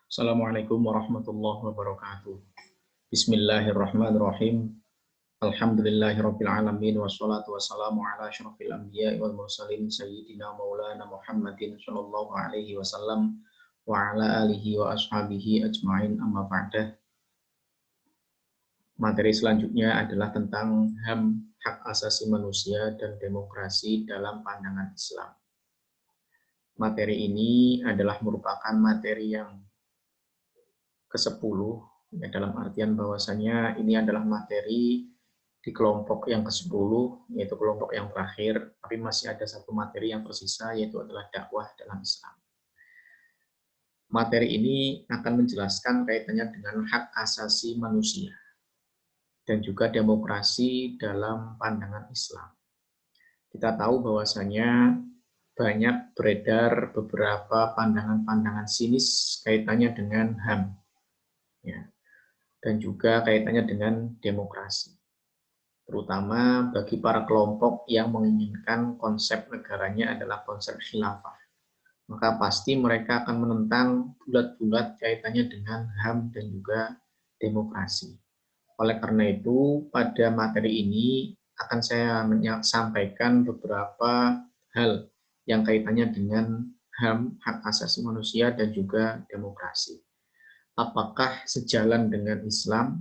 Assalamualaikum warahmatullahi wabarakatuh. Bismillahirrahmanirrahim. Alhamdulillahirabbil alamin wassalatu wassalamu ala asyrofil anbiya'i wal mursalin sayyidina maulana Muhammadin sallallahu alaihi wasallam wa ala alihi wa ashabihi ajmain amma ba'dah. Materi selanjutnya adalah tentang HAM, hak asasi manusia dan demokrasi dalam pandangan Islam. Materi ini adalah merupakan materi yang ke-10, ya, dalam artian bahwasanya ini adalah materi di kelompok yang ke-10, yaitu kelompok yang terakhir, tapi masih ada satu materi yang tersisa, yaitu adalah dakwah dalam Islam. Materi ini akan menjelaskan kaitannya dengan hak asasi manusia dan juga demokrasi dalam pandangan Islam. Kita tahu bahwasanya banyak beredar beberapa pandangan-pandangan sinis kaitannya dengan HAM, ya, dan juga kaitannya dengan demokrasi, terutama bagi para kelompok yang menginginkan konsep negaranya adalah konsep khilafah. Maka pasti mereka akan menentang bulat-bulat kaitannya dengan HAM dan juga demokrasi. Oleh karena itu, pada materi ini akan saya sampaikan beberapa hal yang kaitannya dengan HAM, hak asasi manusia, dan juga demokrasi. Apakah sejalan dengan Islam,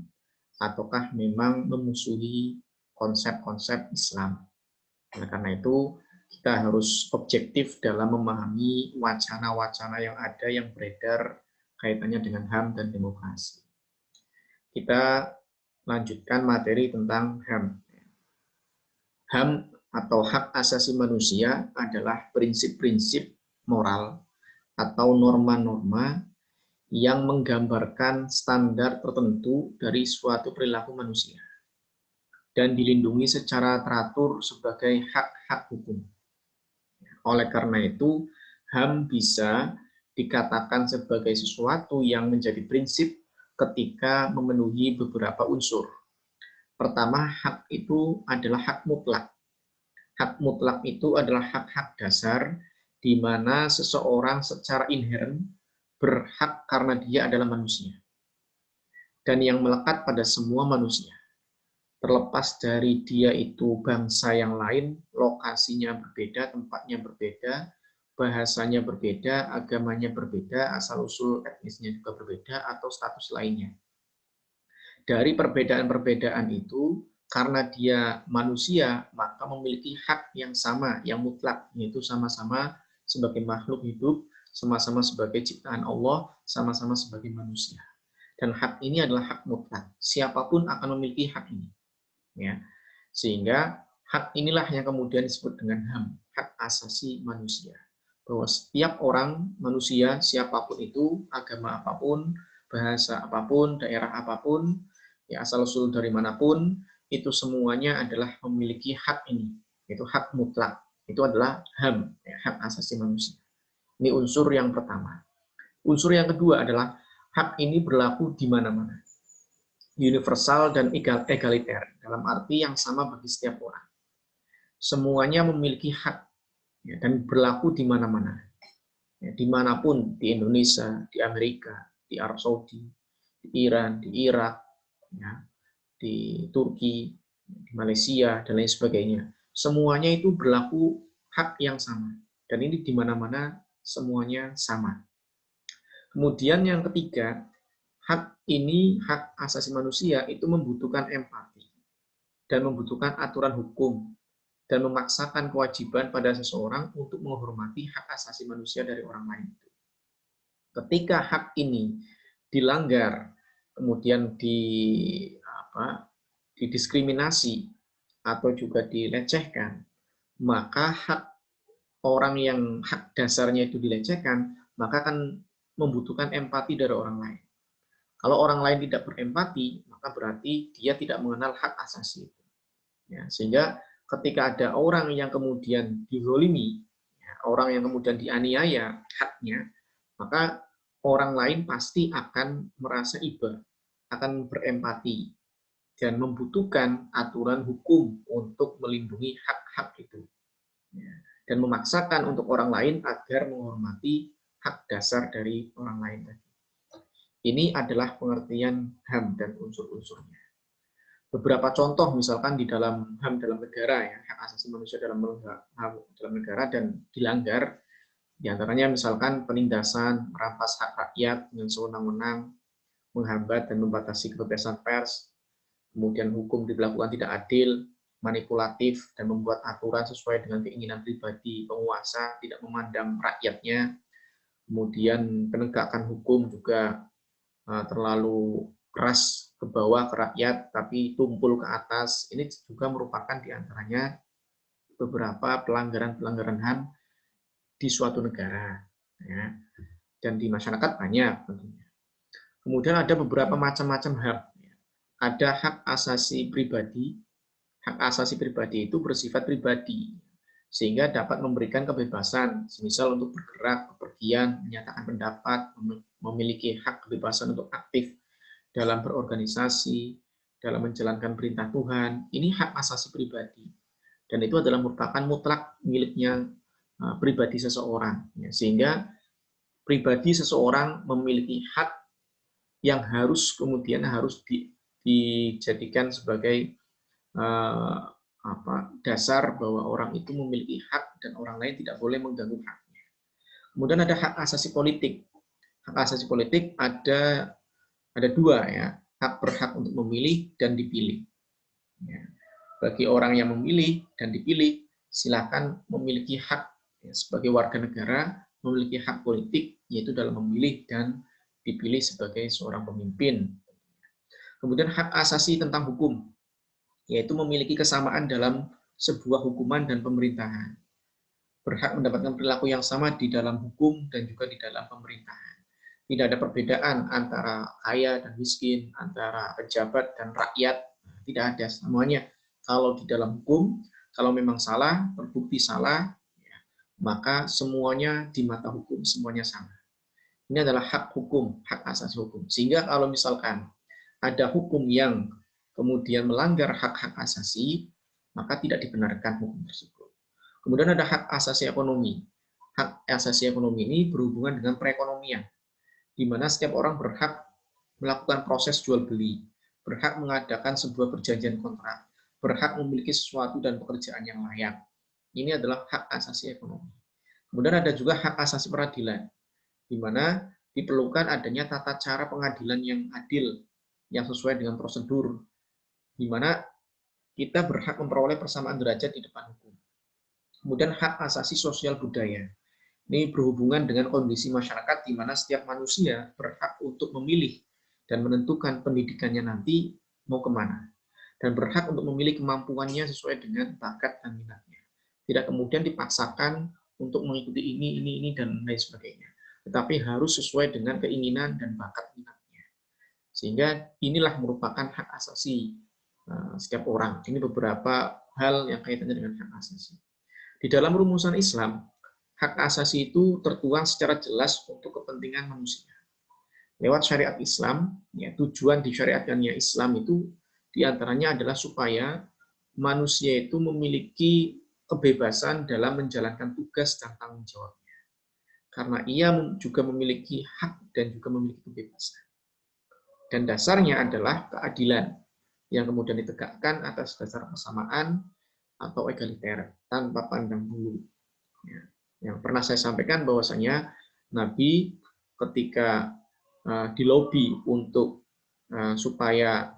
ataukah memang memusuhi konsep-konsep Islam? Oleh karena itu, kita harus objektif dalam memahami wacana-wacana yang ada yang beredar kaitannya dengan HAM dan demokrasi. Kita lanjutkan materi tentang HAM. HAM atau hak asasi manusia adalah prinsip-prinsip moral atau norma-norma yang menggambarkan standar tertentu dari suatu perilaku manusia dan dilindungi secara teratur sebagai hak-hak hukum. Oleh karena itu, HAM bisa dikatakan sebagai sesuatu yang menjadi prinsip ketika memenuhi beberapa unsur. Pertama, hak itu adalah hak mutlak. Hak mutlak itu adalah hak-hak dasar di mana seseorang secara inheren berhak karena dia adalah manusia dan yang melekat pada semua manusia. Terlepas dari dia itu bangsa yang lain, lokasinya berbeda, tempatnya berbeda, bahasanya berbeda, agamanya berbeda, asal-usul etnisnya juga berbeda, atau status lainnya. Dari perbedaan-perbedaan itu, karena dia manusia, maka memiliki hak yang sama, yang mutlak, yaitu sama-sama sebagai makhluk hidup, sama-sama sebagai ciptaan Allah, sama-sama sebagai manusia. Dan hak ini adalah hak mutlak. Siapapun akan memiliki hak ini. Ya. Sehingga hak inilah yang kemudian disebut dengan HAM, hak asasi manusia. Bahwa setiap orang manusia, siapapun itu, agama apapun, bahasa apapun, daerah apapun, ya asal-usul dari manapun, itu semuanya adalah memiliki hak ini, yaitu hak mutlak. Itu adalah HAM, ya, hak asasi manusia. Ini unsur yang pertama. Unsur yang kedua adalah hak ini berlaku di mana-mana. Universal dan egaliter, dalam arti yang sama bagi setiap orang. Semuanya memiliki hak, ya, dan berlaku di mana-mana. Ya, dimanapun, di Indonesia, di Amerika, di Arab Saudi, di Iran, di Irak, ya, di Turki, di Malaysia, dan lain sebagainya. Semuanya itu berlaku hak yang sama. Dan ini di mana-mana semuanya sama. Kemudian yang ketiga, hak ini, hak asasi manusia, itu membutuhkan empati dan membutuhkan aturan hukum dan memaksakan kewajiban pada seseorang untuk menghormati hak asasi manusia dari orang lain. Ketika hak ini dilanggar, kemudian didiskriminasi atau juga dilecehkan, maka hak orang yang hak dasarnya itu dilecehkan, maka akan membutuhkan empati dari orang lain. Kalau orang lain tidak berempati, maka berarti dia tidak mengenal hak asasi itu. Ya, sehingga ketika ada orang yang kemudian dizolimi, ya, orang yang kemudian dianiaya haknya, maka orang lain pasti akan merasa iba, akan berempati, dan membutuhkan aturan hukum untuk melindungi hak-hak itu. Ya, dan memaksakan untuk orang lain agar menghormati hak dasar dari orang lain tadi. Ini adalah pengertian HAM dan unsur-unsurnya. Beberapa contoh misalkan di dalam HAM dalam negara, ya, hak asasi manusia dalam negara dan dilanggar, diantaranya misalkan penindasan, merampas hak rakyat dengan sewenang-wenang, menghambat dan membatasi kebebasan pers, kemudian hukum diberlakukan tidak adil, manipulatif, dan membuat aturan sesuai dengan keinginan pribadi penguasa, tidak memandang rakyatnya, kemudian penegakan hukum juga terlalu keras ke bawah ke rakyat, tapi tumpul ke atas. Ini juga merupakan diantaranya beberapa pelanggaran-pelanggaran HAM di suatu negara, ya. Dan di masyarakat banyak tentunya. Kemudian ada beberapa macam-macam hak. Ada hak asasi pribadi. Hak asasi pribadi itu bersifat pribadi, sehingga dapat memberikan kebebasan, semisal untuk bergerak, bepergian, menyatakan pendapat, memiliki hak kebebasan untuk aktif dalam berorganisasi, dalam menjalankan perintah Tuhan. Ini hak asasi pribadi. Dan itu adalah merupakan mutlak miliknya pribadi seseorang. Sehingga pribadi seseorang memiliki hak yang kemudian harus dijadikan sebagai dasar bahwa orang itu memiliki hak dan orang lain tidak boleh mengganggu haknya. Kemudian ada hak asasi politik. Hak asasi politik ada dua, ya, hak berhak untuk memilih dan dipilih. Ya. Bagi orang yang memilih dan dipilih, silakan memiliki hak, ya, sebagai warga negara memiliki hak politik, yaitu dalam memilih dan dipilih sebagai seorang pemimpin. Kemudian hak asasi tentang hukum, yaitu memiliki kesamaan dalam sebuah hukuman dan pemerintahan. Berhak mendapatkan perilaku yang sama di dalam hukum dan juga di dalam pemerintahan. Tidak ada perbedaan antara kaya dan miskin, antara pejabat dan rakyat. Tidak ada, semuanya. Kalau di dalam hukum, kalau memang salah, terbukti salah, maka semuanya di mata hukum, semuanya sama. Ini adalah hak hukum, hak asasi hukum. Sehingga kalau misalkan ada hukum yang kemudian melanggar hak-hak asasi, maka tidak dibenarkan hukum tersebut. Kemudian ada hak asasi ekonomi. Hak asasi ekonomi ini berhubungan dengan perekonomian, di mana setiap orang berhak melakukan proses jual beli, berhak mengadakan sebuah perjanjian kontrak, berhak memiliki sesuatu dan pekerjaan yang layak. Ini adalah hak asasi ekonomi. Kemudian ada juga hak asasi peradilan, di mana diperlukan adanya tata cara pengadilan yang adil, yang sesuai dengan prosedur, di mana kita berhak memperoleh persamaan derajat di depan hukum. Kemudian hak asasi sosial budaya. Ini berhubungan dengan kondisi masyarakat di mana setiap manusia berhak untuk memilih dan menentukan pendidikannya nanti mau kemana. Dan berhak untuk memilih kemampuannya sesuai dengan bakat dan minatnya. Tidak kemudian dipaksakan untuk mengikuti ini, dan lain sebagainya. Tetapi harus sesuai dengan keinginan dan bakat minatnya. Sehingga inilah merupakan hak asasi setiap orang. Ini beberapa hal yang kaitannya dengan hak asasi. Di dalam rumusan Islam, hak asasi itu tertuang secara jelas untuk kepentingan manusia. Lewat syariat Islam, ya, tujuan disyariatkannya Islam itu diantaranya adalah supaya manusia itu memiliki kebebasan dalam menjalankan tugas dan tanggung jawabnya. Karena ia juga memiliki hak dan juga memiliki kebebasan. Dan dasarnya adalah keadilan yang kemudian ditegakkan atas dasar persamaan atau egaliter tanpa pandang bulu. Yang pernah saya sampaikan bahwasanya Nabi ketika dilobi untuk supaya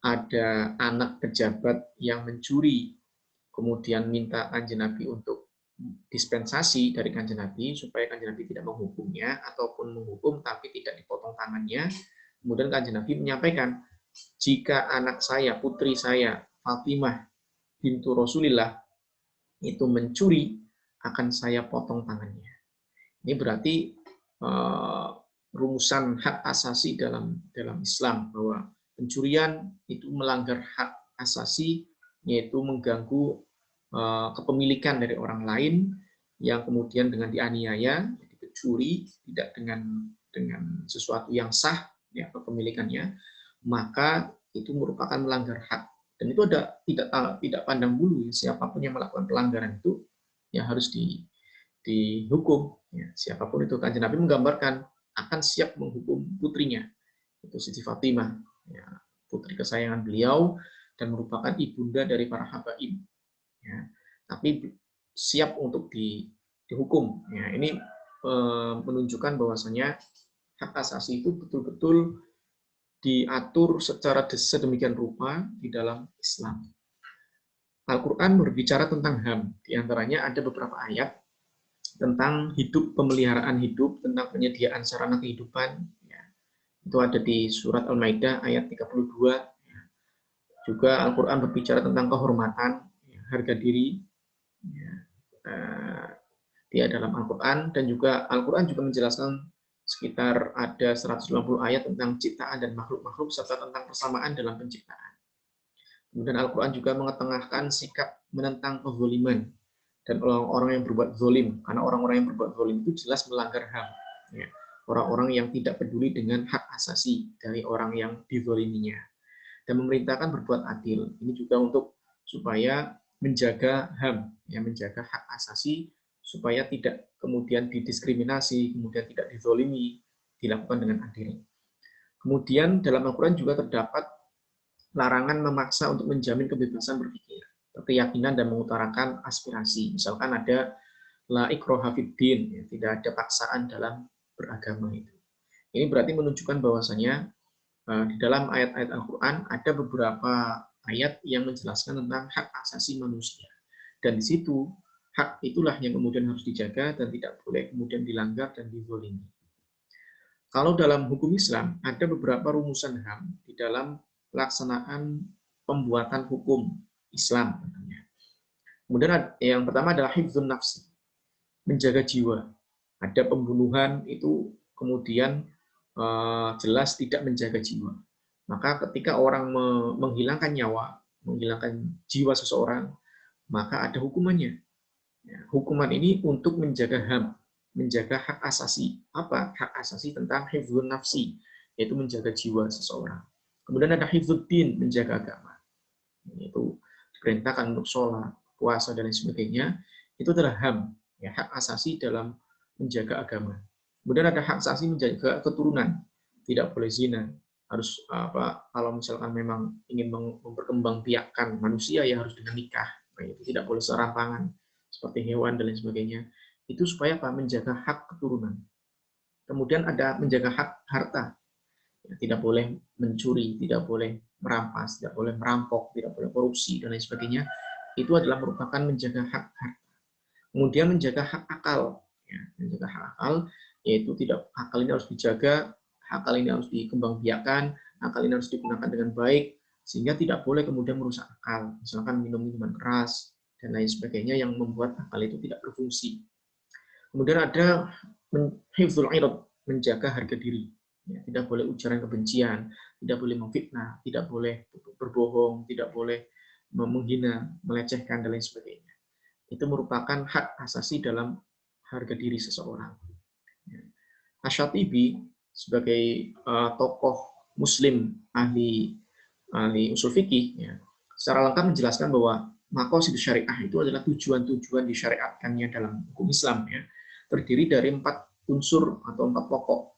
ada anak pejabat yang mencuri, kemudian minta Kanjeng Nabi untuk dispensasi dari Kanjeng Nabi supaya Kanjeng Nabi tidak menghukumnya ataupun menghukum tapi tidak dipotong tangannya. Kemudian Kanjeng Nabi menyampaikan, jika anak saya, putri saya, Fatimah bintu Rasulillah itu mencuri, akan saya potong tangannya. Ini berarti rumusan hak asasi dalam Islam, bahwa pencurian itu melanggar hak asasi, yaitu mengganggu kepemilikan dari orang lain yang kemudian dengan dianiaya, jadi pencuri tidak dengan sesuatu yang sah, ya, kepemilikannya, maka itu merupakan melanggar hak. Dan itu ada tidak pandang bulu, ya, siapapun yang melakukan pelanggaran itu ya harus dihukum, ya, siapapun itu. Kanjeng Nabi menggambarkan akan siap menghukum putrinya itu Siti Fatimah, ya, putri kesayangan beliau dan merupakan ibunda dari para habaib. Ya. Tapi siap untuk dihukum. Ya, ini menunjukkan bahwasanya hak asasi itu betul-betul diatur secara sedemikian rupa di dalam Islam. Al-Quran berbicara tentang HAM. Di antaranya ada beberapa ayat tentang hidup, pemeliharaan hidup, tentang penyediaan sarana kehidupan. Ya. Itu ada di surat Al-Maidah ayat 32. Ya. Juga Al-Quran berbicara tentang kehormatan, ya, harga diri. Ya. Dia dalam Al-Quran, dan juga Al-Quran juga menjelaskan sekitar ada 150 ayat tentang ciptaan dan makhluk-makhluk, serta tentang persamaan dalam penciptaan. Kemudian Al-Quran juga mengetengahkan sikap menentang kezaliman dan orang-orang yang berbuat zalim, karena orang-orang yang berbuat zalim itu jelas melanggar HAM. Ya. Orang-orang yang tidak peduli dengan hak asasi dari orang yang dizaliminya. Dan memerintahkan berbuat adil. Ini juga untuk supaya menjaga HAM, ya, menjaga hak asasi, supaya tidak kemudian didiskriminasi, kemudian tidak dizalimi, dilakukan dengan adil. Kemudian dalam Al-Quran juga terdapat larangan memaksa untuk menjamin kebebasan berpikir, keyakinan, dan mengutarakan aspirasi. Misalkan ada la ikraha fid din, ya, tidak ada paksaan dalam beragama itu. Ini berarti menunjukkan bahwasanya di dalam ayat-ayat Al-Quran ada beberapa ayat yang menjelaskan tentang hak asasi manusia. Dan di situ hak itulah yang kemudian harus dijaga dan tidak boleh kemudian dilanggar dan dizalimi. Kalau dalam hukum Islam ada beberapa rumusan HAM di dalam pelaksanaan pembuatan hukum Islam. Kemudian yang pertama adalah hifdzun nafsi, menjaga jiwa. Ada pembunuhan itu kemudian jelas tidak menjaga jiwa. Maka ketika orang menghilangkan nyawa, menghilangkan jiwa seseorang, maka ada hukumannya. Hukuman ini untuk menjaga HAM, menjaga hak asasi. Apa hak asasi? Tentang hifdzun nafsi, yaitu menjaga jiwa seseorang. Kemudian ada hifdzuddin, menjaga agama. Itu diperintahkan untuk sholat, puasa, dan lain sebagainya. Itu adalah HAM, ya, hak asasi dalam menjaga agama. Kemudian ada hak asasi menjaga keturunan. Tidak boleh zina. Harus kalau misalkan memang ingin memperkembangbiakkan manusia, ya harus dengan nikah. Itu tidak boleh serampangan seperti hewan dan lain sebagainya. Itu supaya menjaga hak keturunan. Kemudian ada menjaga hak harta. Tidak boleh mencuri, tidak boleh merampas, tidak boleh merampok, tidak boleh korupsi, dan lain sebagainya. Itu adalah merupakan menjaga hak harta. Kemudian menjaga hak akal, ya, menjaga hak akal, yaitu tidak, akal ini harus dijaga, akal ini harus dikembangbiakkan, akal ini harus digunakan dengan baik, sehingga tidak boleh kemudian merusak akal, misalkan minum minuman keras dan lain sebagainya yang membuat akal itu tidak berfungsi. Kemudian ada hifdzul irad, menjaga harga diri. Ya, tidak boleh ujaran kebencian, tidak boleh memfitnah, tidak boleh berbohong, tidak boleh menghina, melecehkan, dan lain sebagainya. Itu merupakan hak asasi dalam harga diri seseorang. Asy-Syatibi sebagai tokoh Muslim ahli usul fikih, ya, secara lengkap menjelaskan bahwa maqasid syariah itu adalah tujuan-tujuan disyariatkannya dalam hukum Islam, ya, terdiri dari 4 unsur atau 4 pokok.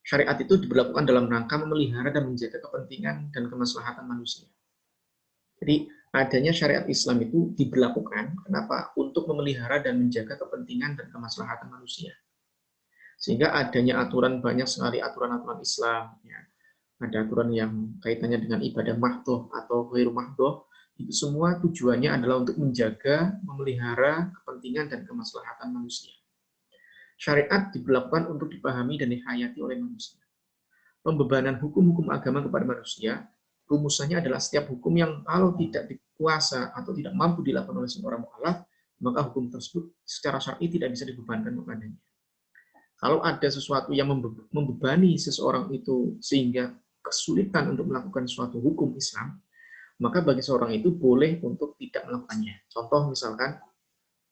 Syariat itu diberlakukan dalam rangka memelihara dan menjaga kepentingan dan kemaslahatan manusia. Jadi adanya syariat Islam itu diberlakukan, kenapa? Untuk memelihara dan menjaga kepentingan dan kemaslahatan manusia. Sehingga adanya aturan, banyak sekali aturan-aturan Islam. Ya. Ada aturan yang kaitannya dengan ibadah mahdhoh atau ghairu mahdhoh. Itu semua tujuannya adalah untuk menjaga, memelihara kepentingan dan kemaslahatan manusia. Syariat diberlakukan untuk dipahami dan dihayati oleh manusia. Pembebanan hukum-hukum agama kepada manusia, rumusannya adalah setiap hukum yang kalau tidak dikuasa atau tidak mampu dilakukan oleh seorang mukallaf, maka hukum tersebut secara syar'i tidak bisa dibebankan kepadanya. Kalau ada sesuatu yang membebani seseorang itu sehingga kesulitan untuk melakukan suatu hukum Islam, maka bagi seorang itu boleh untuk tidak melakukannya. Contoh misalkan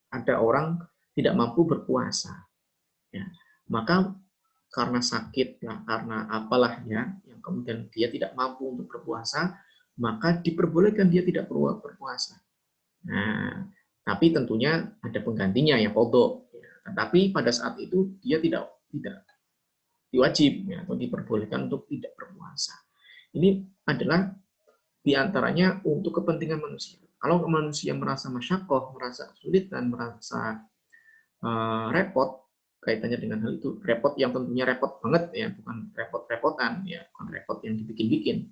ada orang tidak mampu berpuasa. Ya, maka karena sakit, ya, karena apalah ya, yang kemudian dia tidak mampu untuk berpuasa, maka diperbolehkan dia tidak perlu berpuasa. Nah, tapi tentunya ada penggantinya ya, qadha. Ya, tetapi pada saat itu dia tidak diwajib ya, atau diperbolehkan untuk tidak berpuasa. Ini adalah diantaranya untuk kepentingan manusia. Kalau manusia merasa masyakoh, merasa kesulitan, merasa repot kaitannya dengan hal itu, repot yang tentunya repot banget ya, bukan repot-repotan ya, bukan repot yang dibikin-bikin.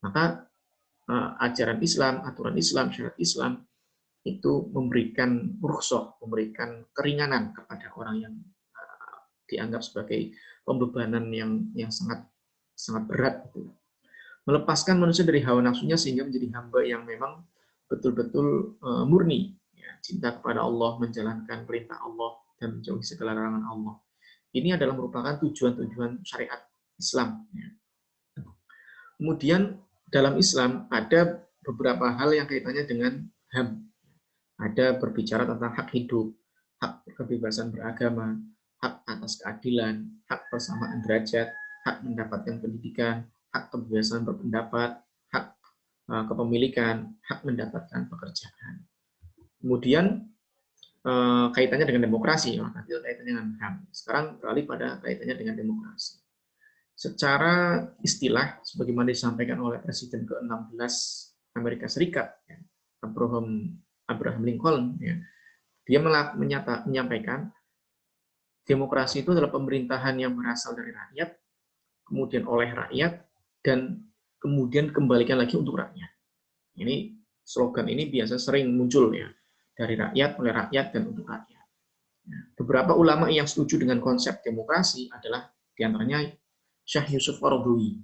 Maka ajaran Islam, aturan Islam, syariat Islam itu memberikan rukhsah, memberikan keringanan kepada orang yang dianggap sebagai pembebanan yang sangat sangat berat gitu. Melepaskan manusia dari hawa nafsunya sehingga menjadi hamba yang memang betul-betul murni ya, cinta kepada Allah, menjalankan perintah Allah dan menjauhi segala larangan Allah. Ini adalah merupakan tujuan-tujuan syariat Islam ya. Kemudian dalam Islam ada beberapa hal yang kaitannya dengan HAM. Ada berbicara tentang hak hidup, hak kebebasan beragama, hak atas keadilan, hak persamaan derajat, hak mendapatkan pendidikan, hak kebebasan berpendapat, hak kepemilikan, hak mendapatkan pekerjaan. Kemudian kaitannya dengan demokrasi, nanti kaitannya dengan HAM. Sekarang beralih pada kaitannya dengan demokrasi. Secara istilah, sebagaimana disampaikan oleh Presiden ke-16 Amerika Serikat, ya, Abraham Lincoln, ya, dia menyampaikan demokrasi itu adalah pemerintahan yang berasal dari rakyat, kemudian oleh rakyat, dan kemudian kembalikan lagi untuk rakyat. Ini slogan ini biasa sering muncul ya, dari rakyat, oleh rakyat, dan untuk rakyat. Beberapa ulama yang setuju dengan konsep demokrasi adalah diantaranya Syekh Yusuf Qaradawi.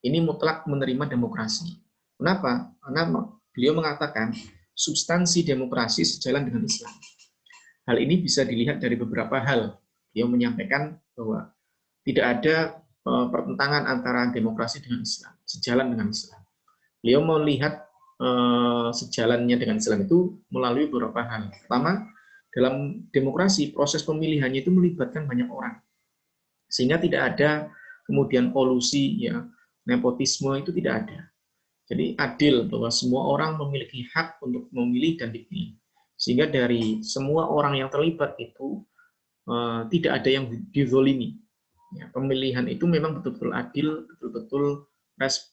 Ini mutlak menerima demokrasi. Kenapa? Karena beliau mengatakan substansi demokrasi sejalan dengan Islam. Hal ini bisa dilihat dari beberapa hal. Beliau menyampaikan bahwa tidak ada pertentangan antara demokrasi dengan Islam, sejalan dengan Islam. Beliau melihat sejalannya dengan Islam itu melalui beberapa hal. Pertama, dalam demokrasi proses pemilihannya itu melibatkan banyak orang, sehingga tidak ada kemudian kolusi ya, nepotisme itu tidak ada. Jadi adil bahwa semua orang memiliki hak untuk memilih dan dipilih. Sehingga dari semua orang yang terlibat itu tidak ada yang dizolimi. Ya, pemilihan itu memang betul-betul adil, betul-betul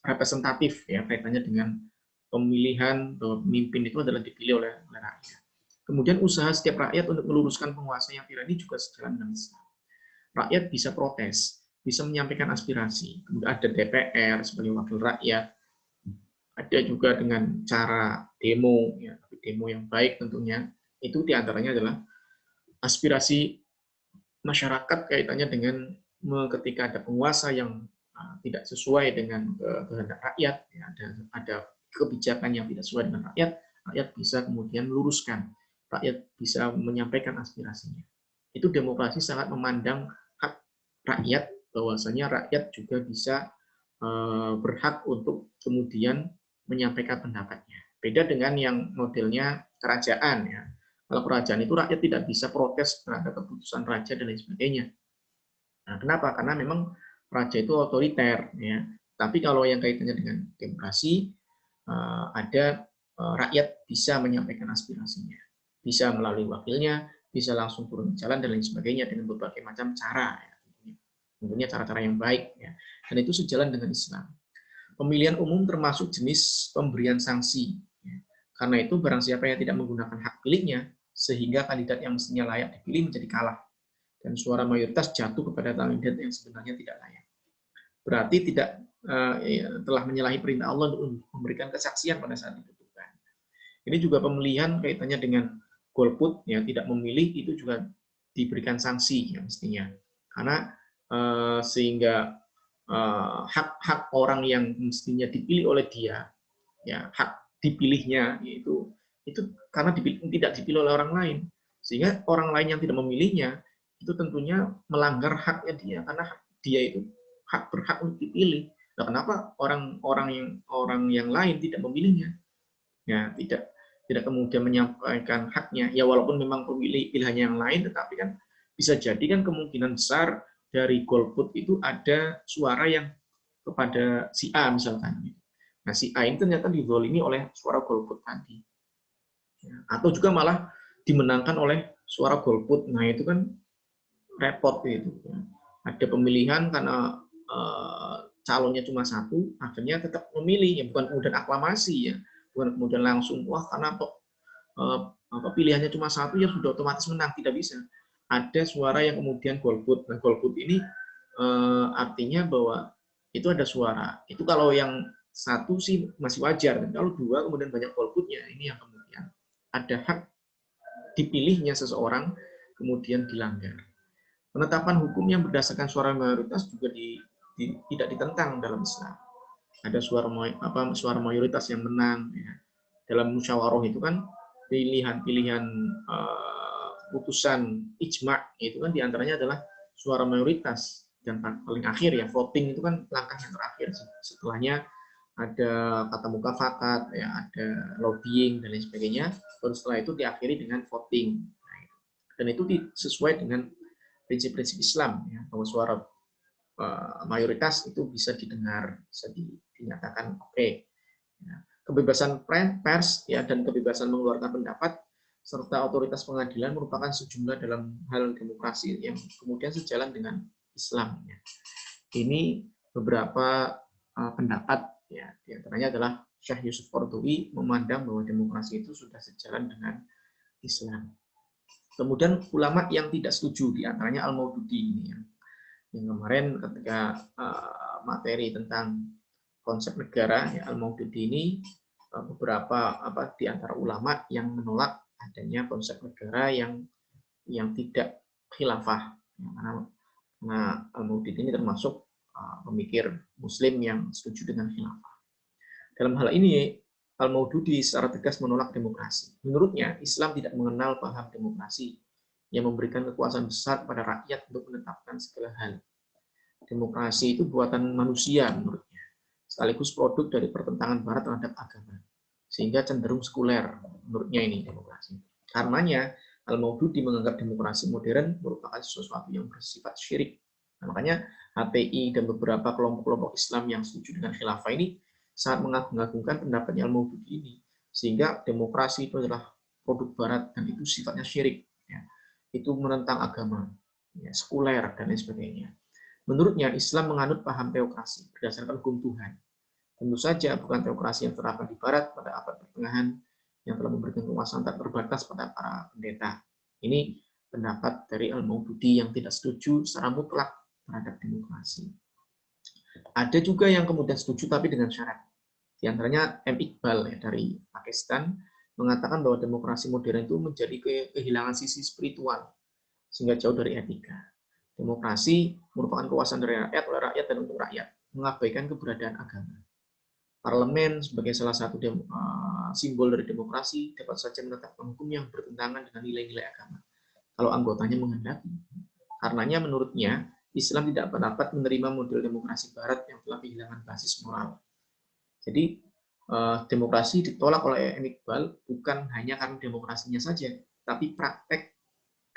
representatif ya, kaitannya dengan pemilihan bahwa pemimpin itu adalah dipilih oleh rakyat. Kemudian usaha setiap rakyat untuk meluruskan penguasa yang tirani juga sejalan dengan Islam. Rakyat bisa protes, bisa menyampaikan aspirasi. Kemudian ada DPR sebagai wakil rakyat. Ada juga dengan cara demo, ya, demo yang baik tentunya. Itu diantaranya adalah aspirasi masyarakat kaitannya dengan ketika ada penguasa yang tidak sesuai dengan kehendak rakyat, ya, ada kebijakan yang tidak sesuai dengan rakyat, rakyat bisa kemudian meluruskan, rakyat bisa menyampaikan aspirasinya. Itu demokrasi sangat memandang hak rakyat, bahwasanya rakyat juga bisa berhak untuk kemudian menyampaikan pendapatnya. Beda dengan yang modelnya kerajaan ya. Kalau kerajaan itu rakyat tidak bisa protes terhadap keputusan raja dan lain sebagainya. Nah, kenapa? Karena memang raja itu otoriter ya. Tapi kalau yang kaitannya dengan demokrasi, ada rakyat bisa menyampaikan aspirasinya, bisa melalui wakilnya, bisa langsung turun ke jalan dan lain sebagainya dengan berbagai macam cara. Ya. Tentunya cara-cara yang baik ya. Dan itu sejalan dengan Islam. Pemilihan umum termasuk jenis pemberian sanksi. Ya. Karena itu barang siapa yang tidak menggunakan hak pilihnya sehingga kandidat yang mestinya layak dipilih menjadi kalah dan suara mayoritas jatuh kepada kandidat yang sebenarnya tidak layak. Berarti tidak telah menyalahi perintah Allah untuk memberikan kesaksian pada saat dibutuhkan. Ini juga pemilihan kaitannya dengan golput, ya tidak memilih itu juga diberikan sanksi ya mestinya. Karena sehingga hak-hak orang yang mestinya dipilih oleh dia, ya hak dipilihnya itu karena tidak dipilih oleh orang lain, sehingga orang lain yang tidak memilihnya itu tentunya melanggar haknya dia, karena dia itu berhak untuk dipilih. Nah, kenapa orang yang lain tidak memilihnya? Ya tidak kemudian menyampaikan haknya. Ya walaupun memang pilihannya yang lain, tetapi kan bisa jadi kan kemungkinan besar dari golput itu ada suara yang kepada si A misalkan. Nah si A ini ternyata dizolimi oleh suara golput tadi. Atau juga malah dimenangkan oleh suara golput. Nah itu kan repot itu. Ada pemilihan karena calonnya cuma satu, akhirnya tetap memilih, ya bukan kemudian aklamasi ya, bukan kemudian langsung wah karena kok pilihannya cuma satu ya sudah otomatis menang, tidak bisa. Ada suara yang kemudian golput. Nah, golput ini artinya bahwa itu ada suara. Itu kalau yang satu sih masih wajar. Kalau dua kemudian banyak golputnya, ini yang kemudian ada hak dipilihnya seseorang kemudian dilanggar. Penetapan hukum yang berdasarkan suara mayoritas juga tidak ditentang dalam Islam. Ada suara mayoritas yang menang. Ya. Dalam musyawarah itu kan pilihan-pilihan putusan ijma itu kan diantaranya adalah suara mayoritas, dan paling akhir ya voting itu kan langkah yang terakhir. Setelahnya ada kata mufakat, ya ada lobbying dan lain sebagainya. Terus setelah itu diakhiri dengan voting. Dan itu sesuai dengan prinsip-prinsip Islam, ya, bahwa suara mayoritas itu bisa didengar, bisa dinyatakan oke. Ya. Kebebasan pers ya dan kebebasan mengeluarkan pendapat serta otoritas pengadilan merupakan sejumlah dalam hal demokrasi yang kemudian sejalan dengan Islam. Ya. Ini beberapa pendapat, ya, diantaranya adalah Syekh Yusuf Qaradawi memandang bahwa demokrasi itu sudah sejalan dengan Islam. Kemudian ulama yang tidak setuju, diantaranya Al-Maududi ini yang kemarin ketika materi tentang konsep negara, ya, Al-Maududi ini beberapa di antara ulama yang menolak adanya konsep negara yang tidak khilafah. Karena Al-Maududi ini termasuk pemikir Muslim yang setuju dengan khilafah. Dalam hal ini, Al-Maududi secara tegas menolak demokrasi. Menurutnya, Islam tidak mengenal paham demokrasi yang memberikan kekuasaan besar kepada rakyat untuk menetapkan segala hal. Demokrasi itu buatan manusia menurutnya, sekaligus produk dari pertentangan Barat terhadap agama, sehingga cenderung sekuler menurutnya ini demokrasi. Karenanya, Al-Maududi menganggap demokrasi modern merupakan sesuatu yang bersifat syirik. Nah, makanya HTI dan beberapa kelompok-kelompok Islam yang setuju dengan khilafah ini sangat mengagung-agungkan pendapatnya Al-Maududi ini, sehingga demokrasi itu adalah produk Barat dan itu sifatnya syirik, ya. Itu menentang agama, ya, sekuler dan lain sebagainya. Menurutnya Islam menganut paham teokrasi berdasarkan hukum Tuhan. Tentu saja bukan teokrasi yang terapkan di Barat pada abad pertengahan yang telah memberikan kekuasaan tak terbatas pada para pendeta. Ini pendapat dari Al-Maududi yang tidak setuju secara mutlak terhadap demokrasi. Ada juga yang kemudian setuju tapi dengan syarat. Di antaranya M. Iqbal ya, dari Pakistan mengatakan bahwa demokrasi modern itu menjadi kehilangan sisi spiritual sehingga jauh dari etika. Demokrasi merupakan kekuasaan dari rakyat, oleh rakyat, dan untuk rakyat, mengabaikan keberadaan agama. Parlemen sebagai salah satu simbol dari demokrasi dapat saja menetapkan hukum yang bertentangan dengan nilai-nilai agama kalau anggotanya menghendaki. Karenanya menurutnya Islam tidak dapat menerima model demokrasi Barat yang telah kehilangan basis moral. Jadi demokrasi ditolak oleh M. Iqbal bukan hanya karena demokrasinya saja, tapi praktek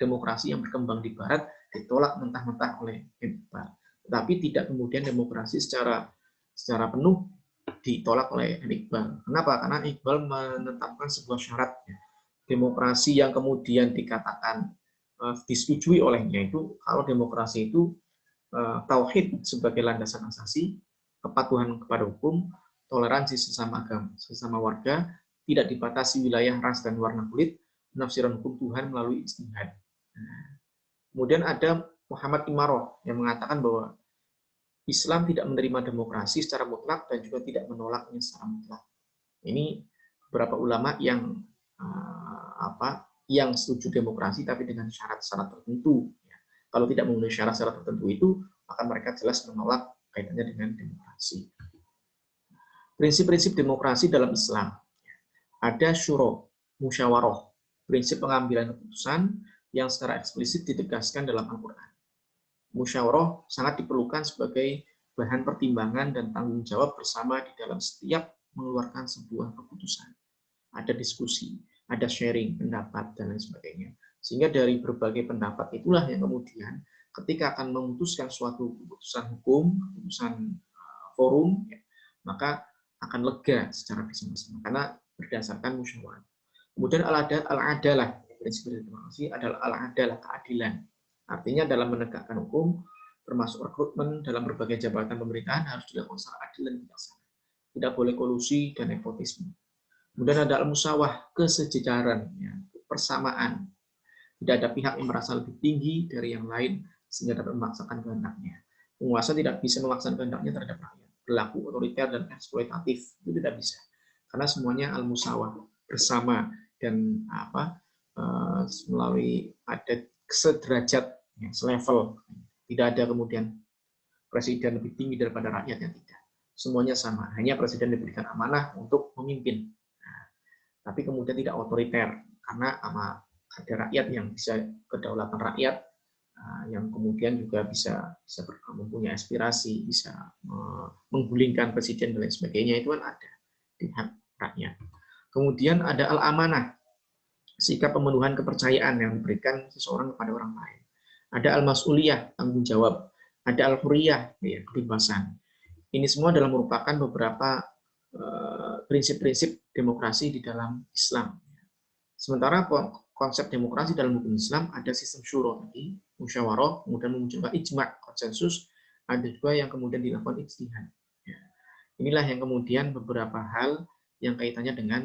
demokrasi yang berkembang di Barat ditolak mentah-mentah oleh Iqbal. Tetapi tidak kemudian demokrasi secara penuh ditolak oleh Iqbal. Kenapa? Karena Iqbal menetapkan sebuah syarat. Demokrasi yang kemudian dikatakan disetujui olehnya itu kalau demokrasi itu tauhid sebagai landasan asasi, kepatuhan kepada hukum, toleransi sesama agama, sesama warga, tidak dibatasi wilayah, ras, dan warna kulit, penafsiran hukum Tuhan melalui ijtihad. Kemudian ada Muhammad Imaroh yang mengatakan bahwa Islam tidak menerima demokrasi secara mutlak dan juga tidak menolaknya secara mutlak. Ini beberapa ulama yang yang setuju demokrasi tapi dengan syarat-syarat tertentu. Kalau tidak memenuhi syarat-syarat tertentu itu, maka mereka jelas menolak kaitannya dengan demokrasi. Prinsip-prinsip demokrasi dalam Islam. Ada syuro, musyawarah, prinsip pengambilan keputusan yang secara eksplisit ditegaskan dalam Al-Quran. Musyawarah sangat diperlukan sebagai bahan pertimbangan dan tanggung jawab bersama di dalam setiap mengeluarkan sebuah keputusan. Ada diskusi, ada sharing pendapat, dan lain sebagainya. Sehingga dari berbagai pendapat itulah yang kemudian ketika akan memutuskan suatu keputusan hukum, keputusan forum, ya, maka akan lega secara bersama-sama karena berdasarkan musyawarah. Kemudian al-adalah, prinsip demokrasi adalah al-adalah, keadilan. Artinya dalam menegakkan hukum, termasuk rekrutmen dalam berbagai jabatan pemerintahan harus dilakukan secara adil dan bijaksana. Tidak boleh kolusi dan nepotisme. Kemudian ada al-musawah, kesejajaran, ya, persamaan. Tidak ada pihak yang merasa lebih tinggi dari yang lain sehingga dapat memaksakan kehendaknya. Penguasa tidak bisa memaksakan kehendaknya terhadap rakyat. Berlaku otoriter dan eksploitatif itu tidak bisa. Karena semuanya al-musawah, bersama dan melalui ada sederajat, ya, selevel. Tidak ada kemudian presiden lebih tinggi daripada rakyatnya, tidak. Semuanya sama. Hanya presiden diberikan amanah untuk memimpin. Nah, tapi kemudian tidak otoriter karena ada rakyat yang bisa kedaulatan rakyat, yang kemudian juga bisa mempunyai aspirasi, bisa menggulingkan presiden dan lain sebagainya, itu kan ada di hak rakyat. Kemudian ada al-amanah, sikap pemenuhan kepercayaan yang diberikan seseorang kepada orang lain. Ada al-mas'uliyah, tanggung jawab. Ada al-huriyah, ya, kebebasan. Ini semua adalah merupakan beberapa prinsip-prinsip demokrasi di dalam Islam. Sementara konsep demokrasi dalam hukum Islam ada sistem syuro tadi, musyawarah, kemudian memunculkan ijma', konsensus, ada juga yang kemudian dilakukan ijtihad. Ya. Inilah yang kemudian beberapa hal yang kaitannya dengan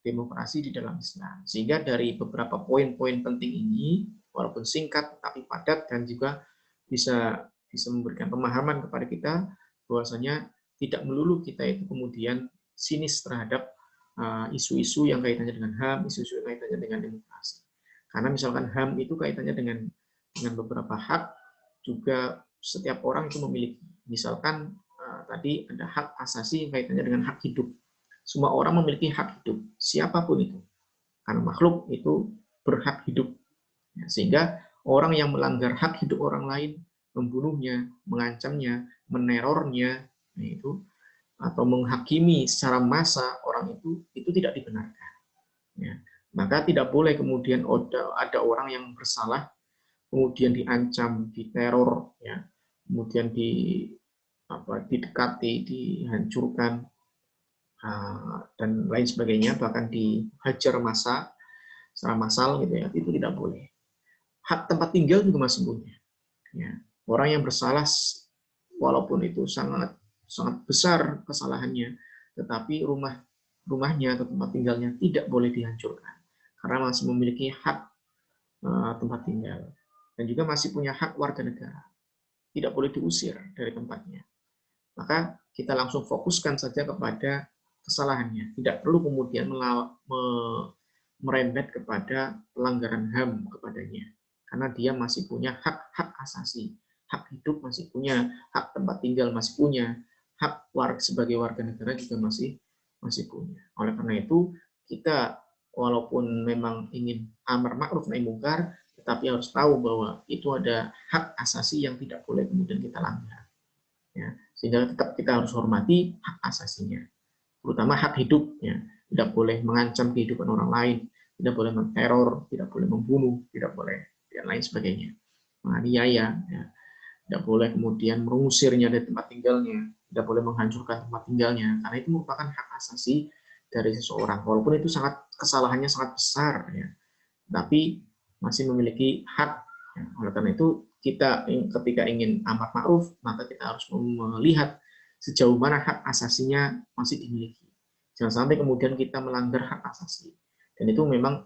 demokrasi di dalam Islam. Sehingga dari beberapa poin-poin penting ini, walaupun singkat tapi padat dan juga bisa memberikan pemahaman kepada kita bahwasanya tidak melulu kita itu kemudian sinis terhadap isu-isu yang kaitannya dengan HAM, isu-isu yang kaitannya dengan demokrasi. Karena misalkan HAM itu kaitannya dengan beberapa hak, juga setiap orang itu memiliki. Misalkan tadi ada hak asasi yang kaitannya dengan hak hidup. Semua orang memiliki hak hidup, siapapun itu. Karena makhluk itu berhak hidup. Ya, sehingga orang yang melanggar hak hidup orang lain, membunuhnya, mengancamnya, menerornya, itu atau menghakimi secara massa orang itu tidak dibenarkan. Ya. Maka tidak boleh kemudian ada orang yang bersalah, kemudian diancam, diteror, ya, kemudian didekati, dihancurkan, dan lain sebagainya, bahkan dihajar massa secara massal, gitu ya, itu tidak boleh. Hak tempat tinggal juga masih punya. Ya. Orang yang bersalah, walaupun itu sangat besar kesalahannya, tetapi rumahnya atau tempat tinggalnya tidak boleh dihancurkan karena masih memiliki hak tempat tinggal dan juga masih punya hak warga negara, tidak boleh diusir dari tempatnya. Maka kita langsung fokuskan saja kepada kesalahannya, tidak perlu kemudian merembet kepada pelanggaran HAM kepadanya, karena dia masih punya hak-hak asasi, hak hidup masih punya, hak tempat tinggal masih punya, hak sebagai warga negara juga masih punya. Oleh karena itu, kita walaupun memang ingin amar ma'ruf nahi mungkar, tetapi harus tahu bahwa itu ada hak asasi yang tidak boleh kemudian kita langgar. Ya, sehingga tetap kita harus hormati hak asasinya, terutama hak hidup. Ya. Tidak boleh mengancam kehidupan orang lain, tidak boleh menteror, tidak boleh membunuh, tidak boleh dan lain sebagainya, menganiaya. Ya. Tidak boleh kemudian mengusirnya dari tempat tinggalnya, tidak boleh menghancurkan tempat tinggalnya, karena itu merupakan hak asasi dari seseorang. Walaupun itu kesalahannya sangat besar, ya, tapi masih memiliki hak. Ya, oleh karena itu kita ketika ingin amar ma'ruf, maka kita harus melihat sejauh mana hak asasinya masih dimiliki. Jangan sampai kemudian kita melanggar hak asasi. Dan itu memang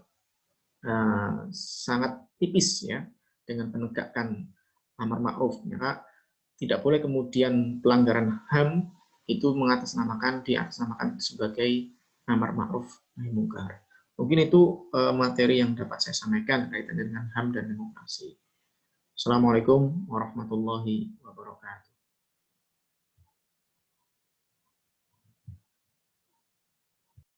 sangat tipis, ya, dengan penegakan amar ma'ruf. Maka tidak boleh kemudian pelanggaran HAM itu diatasnamakan sebagai amar ma'ruf nahi mungkar. Mungkin itu materi yang dapat saya sampaikan kaitannya dengan HAM dan demokrasi. Assalamualaikum warahmatullahi wabarakatuh.